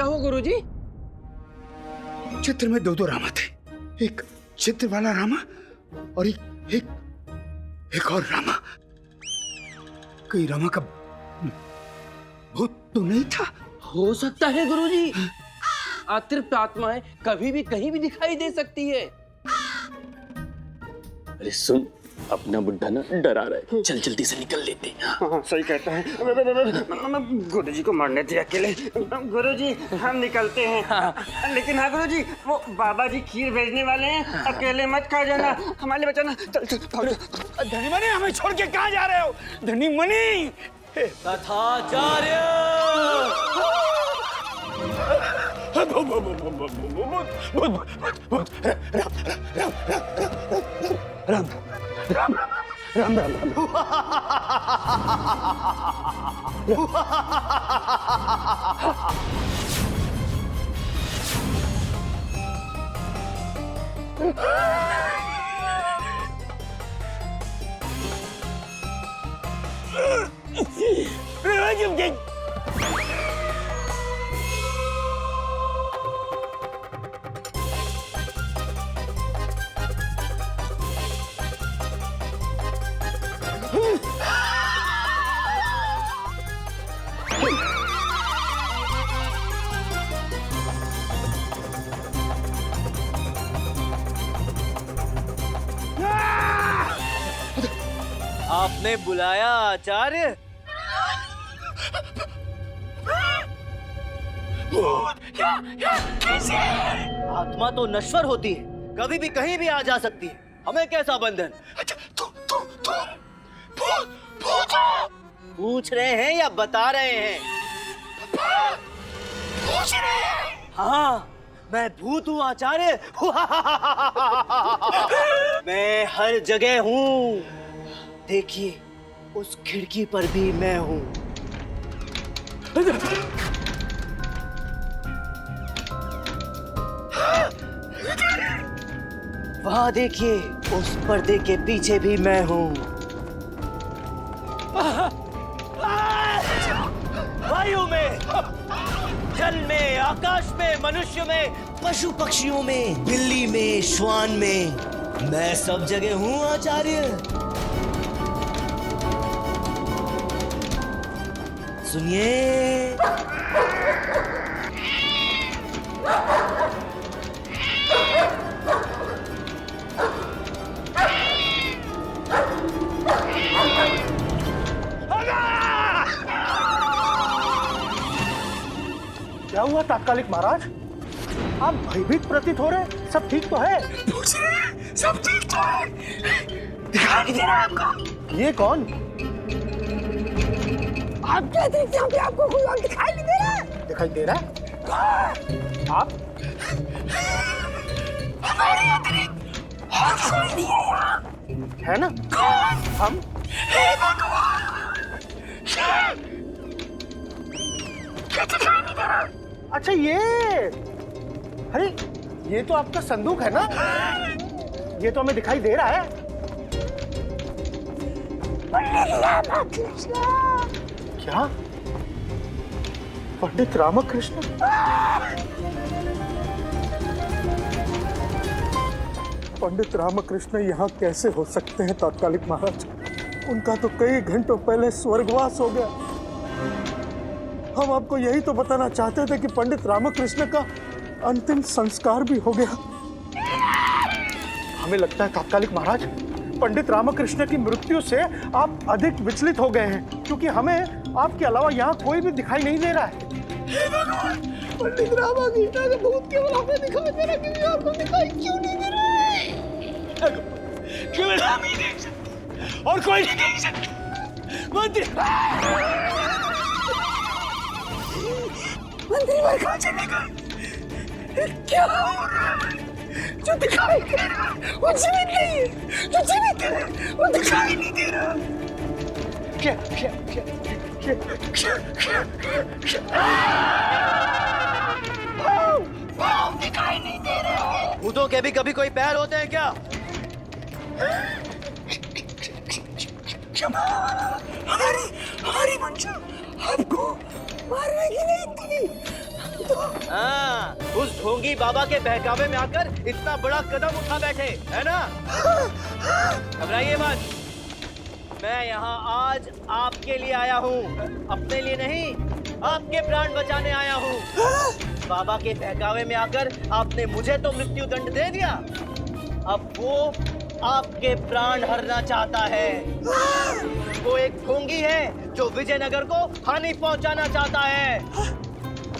क्या हुआ गुरुजी? चित्र में दो रामा थे, एक चित्र वाला रामा और एक और रामा। कहीं रामा का भूत तो नहीं था? हो सकता है गुरुजी, अतृप्त आत्माएं कभी भी कहीं भी दिखाई दे सकती है। अरे सुन, अपना बुड्ढा ना डरा रहा है, चल जल्दी से निकल लेते हैं। हाँ, सही कहता है। गुरुजी को मारने थे अकेले। गुरुजी हम निकलते हैं। लेकिन हाँ गुरुजी, वो बाबा जी खीर भेजने वाले हैं, अकेले मत खा जाना, हमारे लिए बचाना। चल चल भाग। धनी मनी, हमें छोड़ के कहाँ जा रहे हो? धनी मनी, तथाचार्य, राम राम राम राम राम। आपने बुलाया आचार्य? कैसे? आत्मा तो नश्वर होती है, कभी भी कहीं भी आ जा सकती है, हमें कैसा बंधन? अच्छा, तुम भूत पूछ रहे हैं या बता रहे हैं? पूछ रहे हैं। हाँ, मैं भूत हूँ आचार्य। मैं हर जगह हूँ, देखिए उस खिड़की पर भी मैं हूँ। वहाँ देखिए, उस पर्दे के पीछे भी मैं हूँ। वायु में, जल में, आकाश में, मनुष्य में, पशु पक्षियों में, बिल्ली में, श्वान में, मैं सब जगह हूँ आचार्य। सुनिए, क्या हुआ तात्कालिक महाराज? आप भयभीत प्रतीत हो रहे, सब ठीक तो है? पूछ रहे हैं, सब ठीक तो है? दिखाई नहीं दे रहा आपको? ये कौन? आपके अतिरिक्त यहाँ पे आपको कोई और दिखाई नहीं दे रहा? दिखाई दे रहा है? आप? हमारे अतिरिक्त और कोई नहीं है यहाँ। है ना? कौन? हम? हे भगवान! क्या दिखाई नहीं दे रहा? अच्छा ये, अरे ये तो आपका संदूक है ना? ये तो हमें दिखाई दे रहा है। क्या? पंडित रामकृष्ण? पंडित रामकृष्ण यहाँ कैसे हो सकते हैं तात्कालिक महाराज? उनका तो कई घंटों पहले स्वर्गवास हो गया। हम आपको यही तो बताना चाहते थे कि पंडित रामकृष्ण का अंतिम संस्कार भी हो गया। हमें लगता है तात्कालिक महाराज, पंडित रामकृष्ण की मृत्यु से आप अधिक विचलित हो गए हैं, क्योंकि हमें आपके अलावा यहाँ कोई भी दिखाई नहीं दे रहा है। हे भगवान! पंडित रामकृष्ण का भूत केवल हमें दिखाई दे रहा है, क्योंकि आपको दिखाई क्यों नहीं दे रहा है? केवल हम ही देख सकते और कोई नहीं देख सकता। मंत्री भाई कहाँ चले गए? क्या हो रहा है? जो दिखाई दे रहा है वो जीवित नहीं है, जो जीवित है वो दिखाई नहीं दे रहा। क्या क्या क्या क्या क्या क्या भाव दिखाई नहीं दे रहे। भूतों के भी कभी कोई पैर होते हैं क्या? हमारी मंशा आपको मारने की नहीं थी, हाँ, उस ढोंगी बाबा के बहकावे में आकर इतना बड़ा कदम उठा बैठे, है ना? घबराइए मत। मैं यहाँ आज आपके लिए आया हूँ, अपने लिए नहीं, आपके प्राण बचाने आया हूँ। बाबा के बहकावे में आकर आपने मुझे तो मृत्यु दंड दे दिया, अब वो आपके प्राण हरना चाहता है। वो एक ढोंगी है जो विजयनगर को हानि पहुंचाना चाहता है।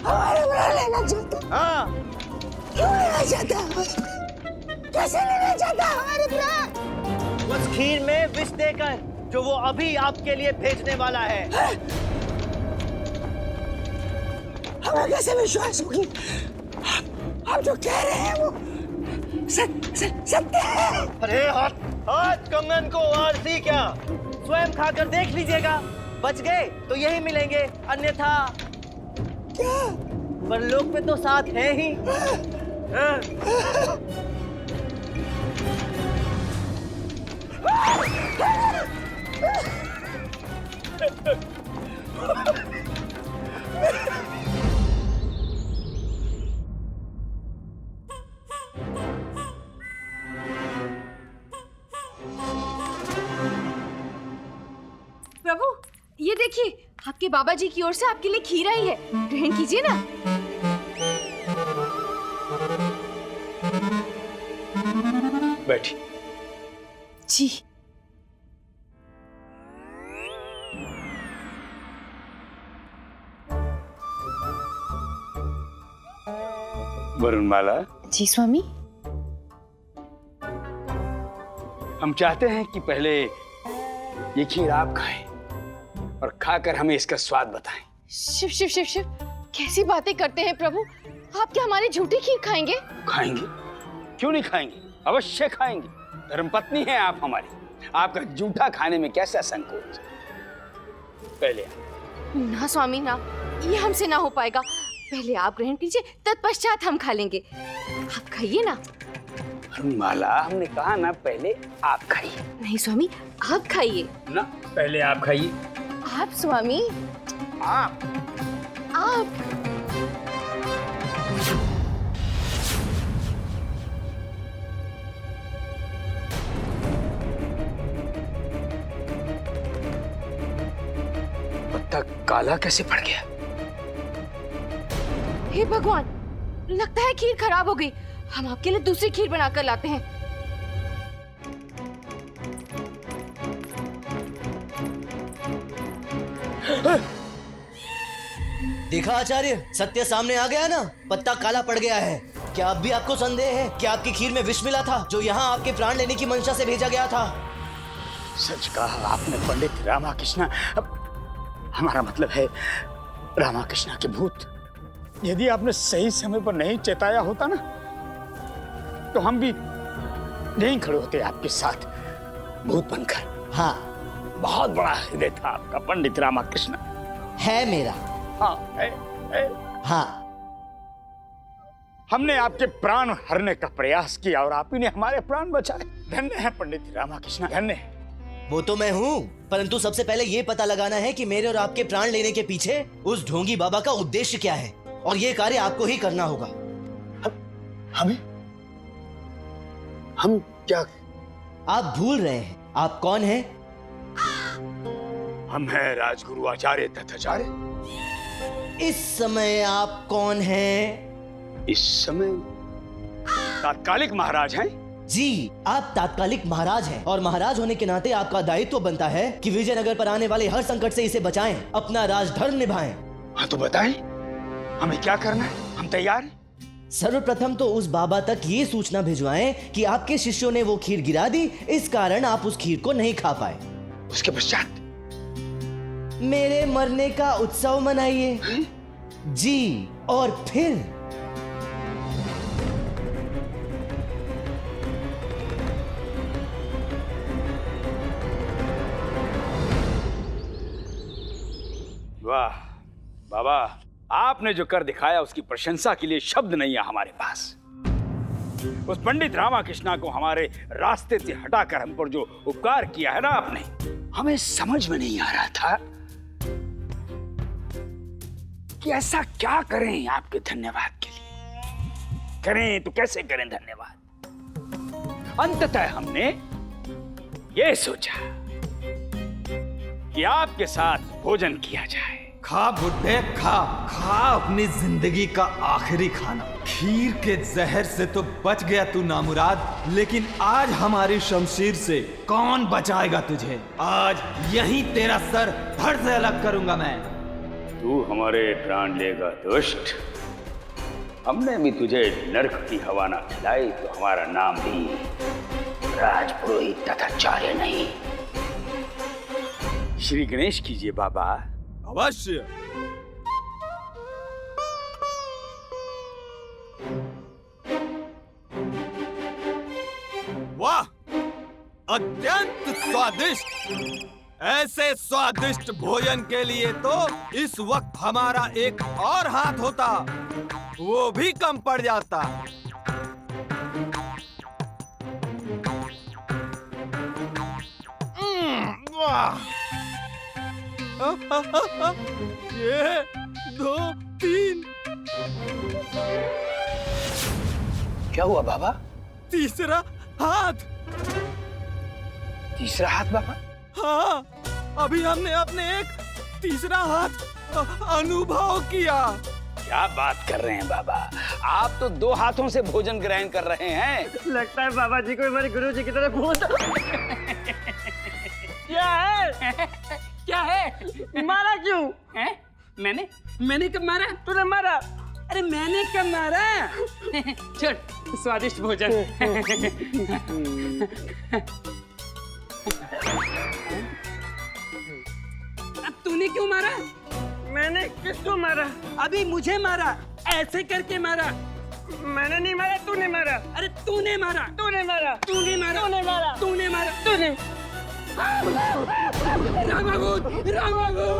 हमारे प्राण लेना चाहता। हाँ, क्यों लेना चाहता? कैसे लेना चाहता हमारे प्राण? उस खीर में विष देकर जो वो अभी आपके लिए भेजने वाला है। हमें कैसे विश्वास होगी? आप जो कह रहे हैं वो सत्य है। अरे हाथ कंगन को आरती क्या, स्वयं खाकर देख लीजिएगा। बच गए तो यही मिलेंगे, अन्यथा क्या? परलोक में तो साथ है ही। हाँ। प्रभु, ये देखिए, आपके बाबा जी की ओर से आपके लिए खीर आई है, ग्रहण कीजिए ना। बैठी। जी। वरुणमाला, जी स्वामी। हम चाहते हैं कि पहले ये खीर आप खाएं और खाकर हमें इसका स्वाद बताएं। शिव शिव शिव शिव, कैसी बातें करते हैं प्रभु, आप क्या हमारी झूठी खीर खाएंगे? खाएंगे, क्यों नहीं खाएंगे, अवश्य खाएंगे। धर्मपत्नी हैं आप हमारी, आपका जूठा खाने में कैसा संकोच। पहले ना स्वामी ना, ये हमसे ना हो पाएगा। पहले आप ग्रहण कीजिए, तत्पश्चात हम खा लेंगे। आप खाइए ना। माला, हमने कहा ना पहले आप खाइए। नहीं स्वामी, आप खाइए ना, पहले आप खाइए। आप स्वामी, आप पत्ता काला कैसे पड़ गया? हे भगवान, लगता है खीर खराब हो गई। हम आपके लिए दूसरी खीर बनाकर लाते हैं। देखा आचार्य, सत्य सामने आ गया ना, पत्ता काला पड़ गया है। क्या अब भी आपको संदेह है कि आपकी खीर में विष मिला था, जो यहाँ आपके प्राण लेने की मंशा से भेजा गया था? सच कहा आपने पंडित रामाकृष्ण। हमारा मतलब है रामाकृष्ण के भूत। यदि आपने सही समय पर नहीं चेताया होता ना, तो हम भी नहीं खड़े होते आपके साथ भूत बनकर। हाँ, बहुत बड़ा हृदय था आपका पंडित रामाकृष्ण। है मेरा। हाँ, हाँ, हमने आपके प्राण हरने का प्रयास किया और आप ही ने हमारे प्राण बचाए। धन्य है पंडित रामाकृष्ण, धन्य है। वो तो मैं हूँ, परंतु सबसे पहले ये पता लगाना है कि मेरे और आपके प्राण लेने के पीछे उस ढोंगी बाबा का उद्देश्य क्या है, और ये कार्य आपको ही करना होगा। हमें? हम क्या? आप भूल रहे हैं आप कौन हैं? हम हैं राजगुरु आचार्य तथाचार्य। इस समय आप कौन हैं? इस समय तात्कालिक महाराज हैं। जी, आप तात्कालिक महाराज हैं, और महाराज होने के नाते आपका दायित्व बनता है कि विजयनगर पर आने वाले हर संकट से इसे बचाएं, अपना राजधर्म निभाएं। हाँ तो बताएं, हमें क्या करना है? हम तैयार हैं। सर्वप्रथम तो उस बाबा तक ये सूचना भिजवाएं कि आपके शिष्यों ने वो खीर गिरा दी, इस कारण आप उस खीर को नहीं खा पाए। उसके पश्चात मेरे मरने का उत्सव मनाइए। जी, और फिर वाह बाबा, आपने जो कर दिखाया उसकी प्रशंसा के लिए शब्द नहीं है हमारे पास। उस पंडित रामाकृष्ण को हमारे रास्ते से हटाकर हम पर जो उपकार किया है ना आपने, हमें समझ में नहीं आ रहा था कि ऐसा क्या करें आपके धन्यवाद के लिए। करें तो कैसे करें धन्यवाद। अंततः हमने ये सोचा कि आपके साथ भोजन किया जाए। खा बुड्ढे खा खा अपनी जिंदगी का आखिरी खाना। खीर के जहर से तो बच गया तू नामुराद, लेकिन आज हमारी शमशीर से कौन बचाएगा तुझे। आज यहीं तेरा सर धड़ से अलग करूंगा मैं। तू हमारे प्राण लेगा दुष्ट। हमने भी तुझे नरक की हवा ना खिलाई तो हमारा नाम भी राजपुरोहित तथाचार्य नहीं। श्री गणेश कीजिए बाबा। अवश्य। वाह, अत्यंत स्वादिष्ट। ऐसे स्वादिष्ट भोजन के लिए तो इस वक्त हमारा एक और हाथ होता, वो भी कम पड़ जाता। वाह, ये 2 3 क्या हुआ बाबा? तीसरा हाथ। तीसरा हाथ बाबा? हाँ, अभी हमने अपने एक तीसरा हाथ अनुभव किया। क्या बात कर रहे हैं बाबा? आप तो 2 हाथों से भोजन ग्रहण कर रहे हैं। लगता है बाबा जी को हमारे गुरु जी की तरफ भूत। क्या है? क्या है? मारा क्यों? है? मैंने कब मारा? तूने मारा? अरे मैंने कब मारा? छोड़, स्वादिष्ट भोजन। अब तूने क्यों मारा? मैंने किसको मारा? अभी मुझे मारा, ऐसे करके मारा। मैंने नहीं मारा, तूने मारा। अरे तूने मारा, तूने मारा, तूने मारा, तूने मारा, तूने मारा, तूने। रामाभूत, रामाभूत,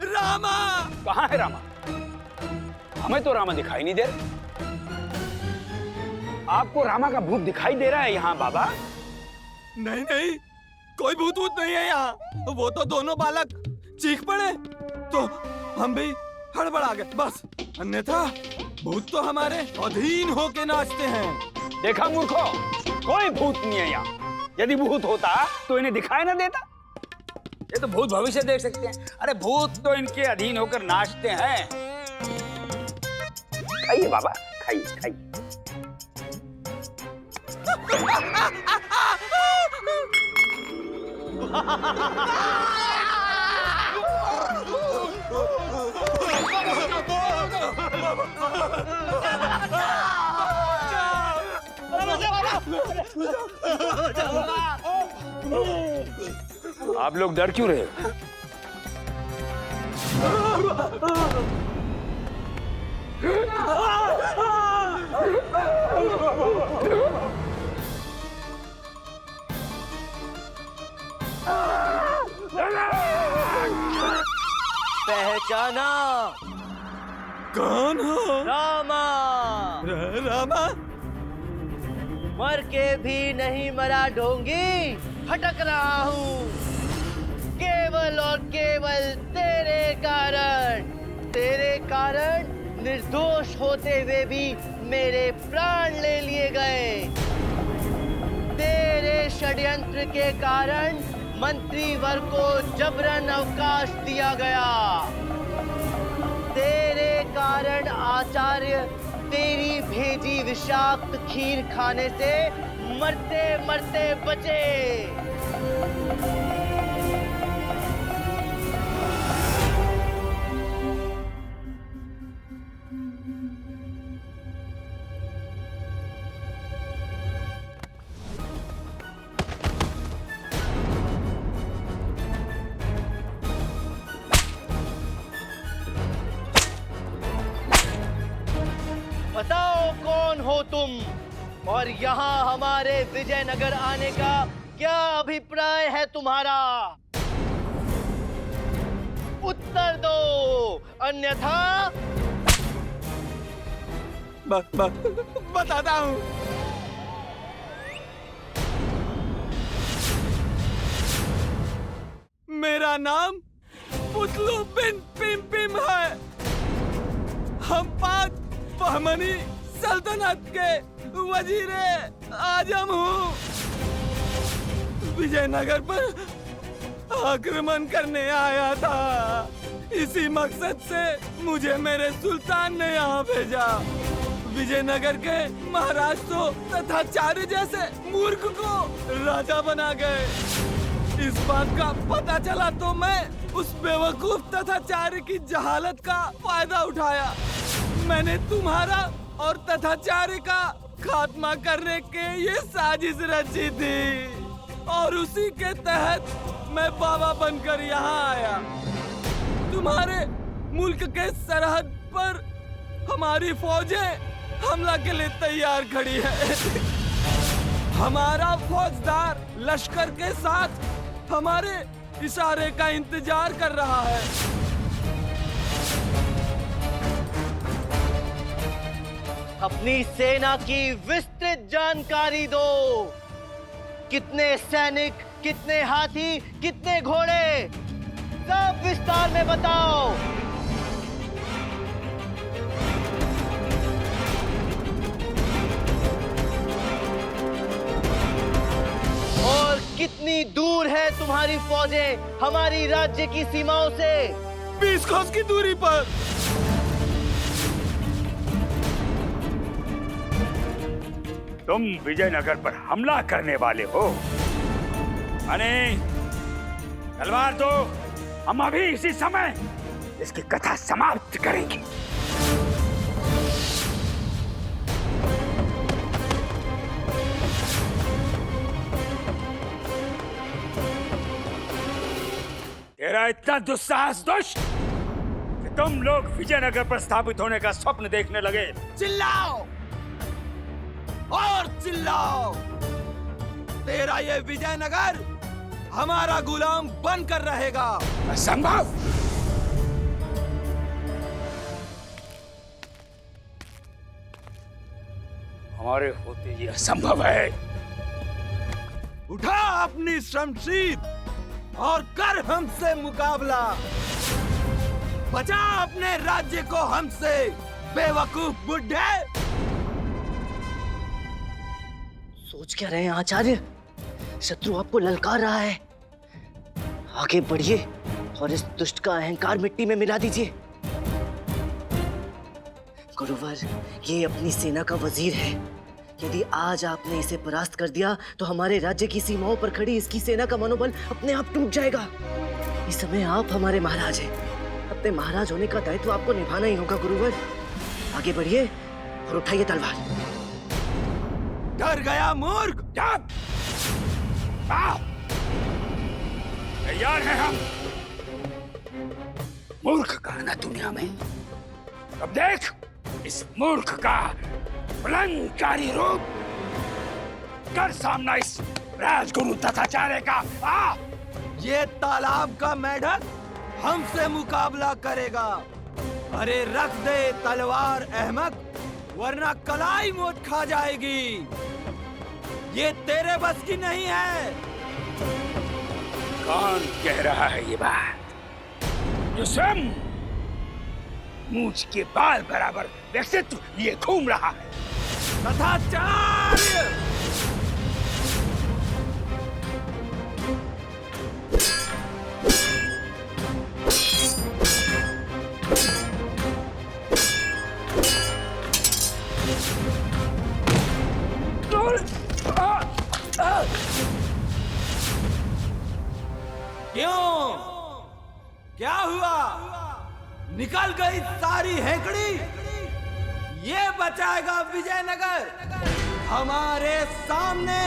रामा। कहाँ है रामा? हमें तो रामा दिखाई नहीं दे रहा। आपको रामा का भूत दिखाई दे रहा है यहाँ बाबा? नहीं नहीं, कोई भूत वूत नहीं है यहाँ। वो तो दोनों बालक चीख पड़े तो हम भी हड़बड़ा गए बस। अन्यथा भूत तो हमारे अधीन होके नाचते हैं। देखा मूर्खो, कोई भूत नहीं है यहाँ। यदि भूत होता तो इन्हें दिखाई ना देता। ये तो भूत भविष्य देख सकते हैं। अरे भूत तो इनके अधीन होकर नाचते हैं। खाइए बाबा, खाइए खाइए। आप लोग डर क्यों रहे हो? पहचाना? कौन हो? रामा। रामा? मर के भी नहीं मरा ढोंगी, भटक रहा हूँ केवल और केवल तेरे कारण निर्दोष होते हुए भी मेरे प्राण ले लिए गए। तेरे षड्यंत्र के कारण मंत्री वर्ग को जबरन अवकाश दिया गया। तेरे कारण आचार्य तेरी भेजी विषाक्त खीर खाने से मरते मरते बचे। बताओ कौन हो तुम और यहाँ हमारे विजयनगर आने का क्या अभिप्राय है तुम्हारा? उत्तर दो, अन्यथा बताता हूँ। मेरा नाम पुतलू बिन पिम है। हम पाक बहमनी सल्तनत के वजीरे आजम हूँ। विजयनगर पर आक्रमण करने आया था। इसी मकसद से मुझे मेरे सुल्तान ने यहाँ भेजा। विजयनगर के महाराज तो तथाचार्य जैसे मूर्ख को राजा बना गए। इस बात का पता चला तो मैं उस बेवकूफ तथाचार्य की जहालत का फायदा उठाया। मैंने तुम्हारा और तथाचार्य का खात्मा करने के ये साजिश रची थी और उसी के तहत मैं बाबा बनकर यहाँ आया। तुम्हारे मुल्क के सरहद पर हमारी फौजें हमला के लिए तैयार खड़ी है। हमारा फौजदार लश्कर के साथ हमारे इशारे का इंतजार कर रहा है। अपनी सेना की विस्तृत जानकारी दो। कितने सैनिक, कितने हाथी, कितने घोड़े, सब विस्तार में बताओ। और कितनी दूर है तुम्हारी फौजें हमारी राज्य की सीमाओं से? 20 कोस की दूरी पर। तुम विजयनगर पर हमला करने वाले हो? अने तलवार दो, हम अभी इसी समय इसकी कथा समाप्त करेंगे। तेरा इतना दुस्साहस दुष्ट कि तुम लोग विजयनगर पर स्थापित होने का स्वप्न देखने लगे। चिल्लाओ और चिल्लाओ। तेरा ये विजयनगर हमारा गुलाम बनकर रहेगा। असंभव। हमारे होते ये असंभव है। उठा अपनी शमशीर और कर हमसे मुकाबला। बचा अपने राज्य को हमसे, बेवकूफ बुड्ढे। सोच क्या रहे हैं आचार्य? शत्रु आपको ललकार रहा है। आगे बढ़िए और इस दुष्ट का अहंकार मिट्टी में मिला दीजिए। गुरुवर, ये अपनी सेना का वजीर है। यदि आज आपने इसे परास्त कर दिया तो हमारे राज्य की सीमाओं पर खड़ी इसकी सेना का मनोबल अपने आप टूट जाएगा। इस समय आप हमारे महाराज हैं। अपने महाराज होने का दायित्व आपको निभाना ही होगा गुरुवर। आगे बढ़िए और उठाइए तलवार। डर गया मूर्ख? तैयार हैं हम। मूर्ख का ना दुनिया में। अब देख इस मूर्ख का बुलंदकारी रूप। कर सामना इस राजगुरु तथाचार्य का। ये तालाब का मेढक हमसे मुकाबला करेगा। अरे रख दे तलवार अहमक, वरना कलाई मौत खा जाएगी। ये तेरे बस की नहीं है। कौन कह रहा है ये बात? जो स्वयं मूंछ के बाल बराबर व्यक्तित्व लिए घूम रहा है। तथाचार्य! क्यों? क्या हुआ? निकल गई सारी हेकड़ी? ये बचाएगा विजयनगर हमारे सामने?